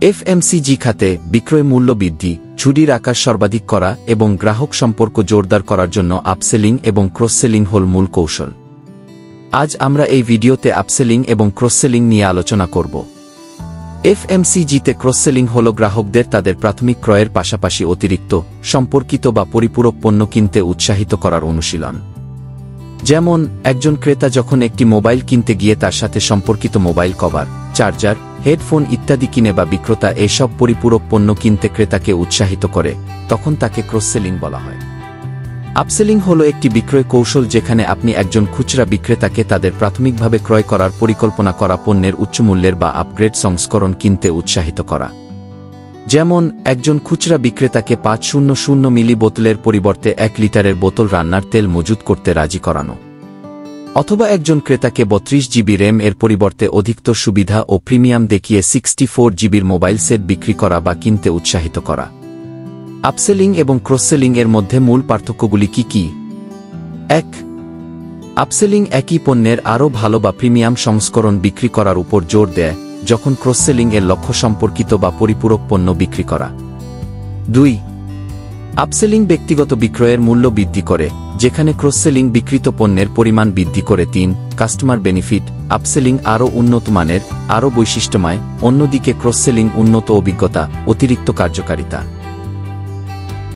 FMCG খাতে বিক্রয় মূল্য বৃদ্ধি, ঝুড়ির আকার সর্বাধিক করা এবং গ্রাহক সম্পর্ক জোরদার করার জন্য আপসেলিং এবং ক্রস-সেলিং হল মূল কৌশল। আজ আমরা এই ভিডিওতে আপসেলিং এবং ক্রস-সেলিং নিয়ে আলোচনা করব। এফএমসিজিতে ক্রস-সেলিং হল গ্রাহকদের তাদের প্রাথমিক ক্রয়ের পাশাপাশি অতিরিক্ত, সম্পর্কিত বা পরিপূরক পণ্য কিনতে উৎসাহিত করার অনুশীলন। যেমন, একজন ক্রেতা যখন একটি মোবাইল কিনতে গিয়ে তার সাথে সম্পর্কিত মোবাইল কভার, চার্জার, হেডফোন ইত্যাদি কিনে বা বিক্রেতা এসব পরিপূরক পণ্য কিনতে ক্রেতাকে উৎসাহিত করে, তখন তাকে ক্রস-সেলিং বলা হয়। আপসেলিং হল একটি বিক্রয় কৌশল যেখানে আপনি একজন খুচরা বিক্রেতাকে তাদের প্রাথমিকভাবে ক্রয় করার পরিকল্পনা করা পণ্যের উচ্চমূল্যের বা আপগ্রেড সংস্করণ কিনতে উৎসাহিত করা। যেমন, একজন খুচরা বিক্রেতাকে 500 মিলি বোতলের পরিবর্তে 1 লিটারের বোতল রান্নার তেল মজুত করতে রাজি করানো, অথবা একজন ক্রেতাকে 32 জিবি র্যাম এর পরিবর্তে অধিকতর সুবিধা ও প্রিমিয়াম দেখিয়ে 64 জিবির মোবাইল সেট বিক্রি করা বা কিনতে উৎসাহিত করা। আপসেলিং এবং ক্রস-সেলিং এর মধ্যে মূল পার্থক্যগুলি কি কি? 1. আপসেলিং একই পণ্যের আরও ভালো বা প্রিমিয়াম সংস্করণ বিক্রি করার উপর জোর দেয়, যখন ক্রস-সেলিং এর লক্ষ্য সম্পর্কিত বা পরিপূরক পণ্য বিক্রি করা। 2. আপসেলিং ব্যক্তিগত বিক্রয়ের মূল্য বৃদ্ধি করে, যেখানে ক্রস-সেলিং বিক্রিত পণ্যের পরিমাণ বৃদ্ধি করে। 3. কাস্টমার বেনিফিট, আপসেলিং আরও উন্নত মানের, আরও বৈশিষ্ট্যময়, অন্যদিকে ক্রস-সেলিং উন্নত অভিজ্ঞতা, অতিরিক্ত কার্যকারিতা।